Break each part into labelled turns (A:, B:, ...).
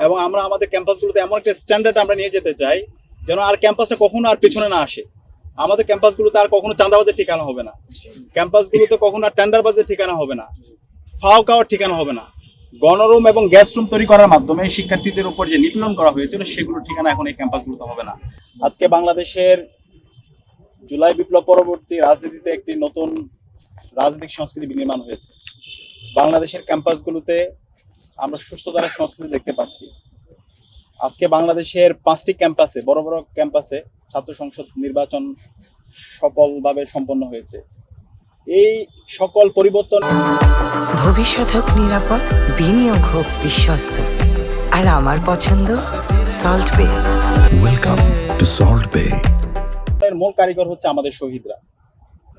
A: এবং আমরা আমাদের ক্যাম্পাসগুলোতে এমন একটা স্ট্যান্ডার্ড আমরা নিয়ে যেতে চাই যেন আর ক্যাম্পাসটা কখনো আর পেছনে না আসে। আমাদের ক্যাম্পাসগুলোতে আর কখনো চাঁদাবাজের ঠিকানা হবে না, ক্যাম্পাসগুলোতে কখনো আর টেন্ডারবাজের ঠিকানা হবে না, ফাও খাওয়ার ঠিকানা হবে না। গণরুম এবং গ্যাস রুম তৈরি করার মাধ্যমে শিক্ষার্থীদের উপর যে নিপীড়ন করা হয়েছিল সেগুলোর ঠিকানা এখন এই ক্যাম্পাসগুলোতে হবে না। আজকে বাংলাদেশের জুলাই বিপ্লব পরবর্তী রাজনীতিতে একটি নতুন রাজনৈতিক সংস্কৃতি বিনির্মাণ হয়েছে। বাংলাদেশের ক্যাম্পাসগুলোতে আমরা সুস্থতার সংস্কৃতি দেখতে পাচ্ছি। আজকে বাংলাদেশের 5টি ক্যাম্পাসে, বড় বড় ক্যাম্পাসে ছাত্র সংসদ নির্বাচন সফলভাবে সম্পন্ন হয়েছে। এই সকল পরিবর্তন
B: ভবিষ্যৎ হোক নিরাপদ, বিনিয়োগ হোক বিশ্বস্ত, আর আমার পছন্দ সল্ট বে।
C: ওয়েলকাম টু সল্ট বে।
A: এর মূল কারিগর হচ্ছে আমাদের শহীদরা।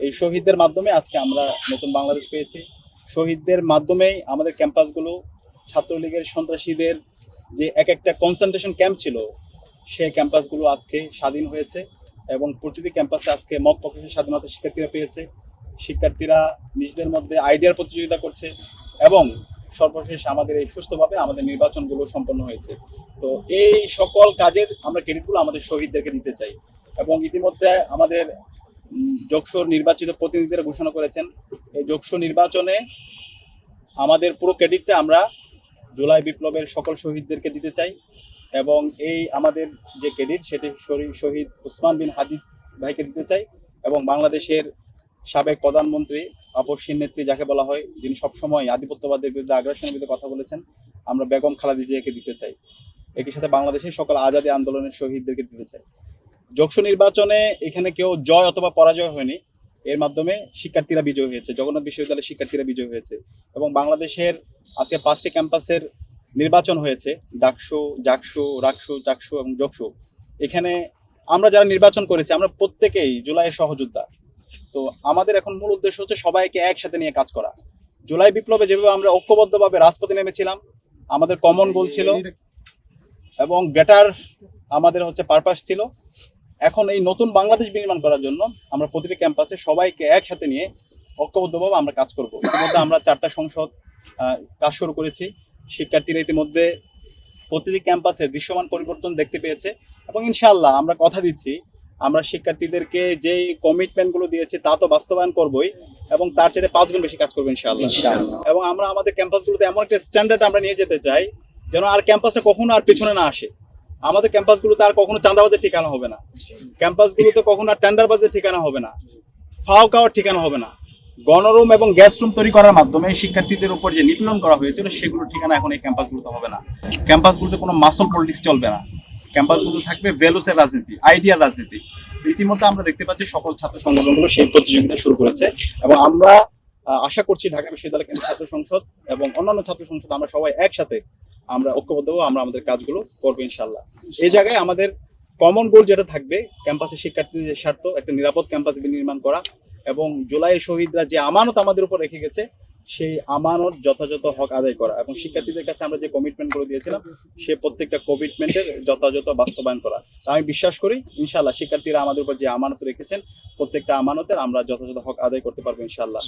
A: এই শহীদদের মাধ্যমে আজকে আমরা নতুন বাংলাদেশ পেয়েছি। শহীদদের মাধ্যমেই আমাদের ক্যাম্পাসগুলো ছাত্রলীগের সন্ত্রাসীদের যে এক একটা কনসেন্ট্রেশন ক্যাম্প ছিল সেই ক্যাম্পাসগুলো আজকে স্বাধীন হয়েছে এবং প্রতিটি ক্যাম্পাসে আজকে মত প্রকাশের স্বাধীনতা শিক্ষার্থীরা পেয়েছে। শিক্ষার্থীরা নিজেদের মধ্যে আইডিয়ার প্রতিযোগিতা করছে এবং সর্বশেষ আমাদের এই সুস্থভাবে আমাদের নির্বাচনগুলো সম্পন্ন হয়েছে। তো এই সকল কাজের আমরা ক্রেডিটগুলো আমাদের শহীদদেরকে দিতে চাই এবং ইতিমধ্যে আমাদের যোগসুর নির্বাচিত প্রতিনিধিরা ঘোষণা করেছেন এই যোগসুর নির্বাচনে আমাদের পুরো ক্রেডিটটা আমরা জুলাই বিপ্লবের সকল শহীদদেরকে দিতে চাই এবং এই আমাদের যে ক্রেডিট সেটি শহীদ ওসমান বিন হাদি ভাইকে দিতে চাই এবং বাংলাদেশের সাবেক প্রধানমন্ত্রী আপসহীন নেত্রী যাকে বলা হয়, যিনি সবসময় আধিপত্যবাদের বিরুদ্ধে আগ্রাসনের বিরুদ্ধে কথা বলেছেন, আমরা বেগম খালেদা জিয়াকে দিতে চাই। একই সাথে বাংলাদেশের সকল আজাদী আন্দোলনের শহীদদেরকে দিতে চাই। যোগসু নির্বাচনে এখানে কেউ জয় অথবা পরাজয় হয়নি, এর মাধ্যমে শিক্ষার্থীরা বিজয় হয়েছে, জগন্নাথ বিশ্ববিদ্যালয়ের শিক্ষার্থীরা বিজয় হয়েছে এবং বাংলাদেশের আজকে 5টি ক্যাম্পাসের নির্বাচন হয়েছে, ডাকসু, জাকসু, রাকসু, চাকসু এবং যোগসু। এখানে আমরা যারা নির্বাচন করেছি আমরা প্রত্যেকেই জুলাইয়ের সহযোদ্ধা। তো আমাদের এখন মূল উদ্দেশ্য হচ্ছে সবাইকে একসাথে নিয়ে কাজ করা। জুলাই বিপ্লবে যেভাবে আমরা ঐক্যবদ্ধভাবে রাজপথে নেমেছিলাম, আমাদের কমন গোল ছিল এবং গ্রেটার আমাদের হচ্ছে পারপাস ছিল, এখন এই নতুন বাংলাদেশ বিনির্মাণ করার জন্য আমরা প্রতিটি ক্যাম্পাসে সবাইকে একসাথে নিয়ে ঐক্যবদ্ধভাবে আমরা কাজ করব। ইতিমধ্যে আমরা 4টা সংসদ কাজ শুরু করেছি। শিক্ষার্থীরা ইতিমধ্যে প্রতিটি ক্যাম্পাসে দৃশ্যমান পরিবর্তন দেখতে পেয়েছে এবং ইনশাআল্লাহ আমরা কথা দিচ্ছি আমরা শিক্ষার্থীদেরকে যেই কমিটমেন্টগুলো দিয়েছি তা তো বাস্তবায়ন করবই এবং তার চেয়ে 5 গুণ বেশি কাজ করবো ইনশাআল্লাহ। এবং আমরা আমাদের ক্যাম্পাসগুলোতে এমন একটা স্ট্যান্ডার্ড আমরা নিয়ে যেতে চাই যেন আর ক্যাম্পাসে কখনো আর পেছনে না আসে। আমাদের ক্যাম্পাসগুলোতে আর কখনো চাঁদাবাজের ঠিকানা হবে না, ক্যাম্পাসগুলোতে কখনো আর টেন্ডারবাজের ঠিকানা হবে না, ফাও খাওয়ার ঠিকানা হবে না। গণরুম এবং গ্যাস রুম তৈরি করার মাধ্যমে শিক্ষার্থীদের উপর যে নিপীড়ন করা হয়েছিল সেগুলোর ঠিকানা এখন এই ক্যাম্পাসগুলোতে হবে না। ক্যাম্পাসগুলোতে কোনো মাসল পলিটিক্স চলবে না, ক্যাম্পাসগুলো থাকবে ভ্যালুসের রাজনীতি, আইডিয়ার রাজনীতি। ইতিমধ্যে আমরা দেখতে পাচ্ছি সকল ছাত্র সংগঠনগুলো সেই প্রতিযোগিতা শুরু করেছে এবং আমরা আশা করছি ঢাকা বিশ্ববিদ্যালয় কেন্দ্রীয় ছাত্র সংসদ এবং অন্যান্য ছাত্র সংসদ আমরা সবাই একসাথে আমরা ঐক্যবদ্ধ আমরা আমাদের কাজগুলো করবো ইনশাআল্লাহ। এই জায়গায় আমাদের কমন গোল যেটা থাকবে ক্যাম্পাসের শিক্ষার্থীদের স্বার্থ একটা নিরাপদ ক্যাম্পাস নির্মাণ করা এবং জুলাইয়ের শহীদরা যে আমানত আমাদের উপর রেখে গেছে সেই আমানত যথাযথ হক আদায় করা এবং শিক্ষার্থীদের কাছে আমরা যে কমিটমেন্টগুলো দিয়েছিলাম সে প্রত্যেকটা কমিটমেন্টের যথাযথ বাস্তবায়ন করা। আমি বিশ্বাস করি ইনশাআল্লাহ শিক্ষার্থীরা আমাদের উপর যে আমানত রেখেছেন প্রত্যেকটা আমানতের আমরা যথাযথ হক আদায় করতে পারবো ইনশাআল্লাহ।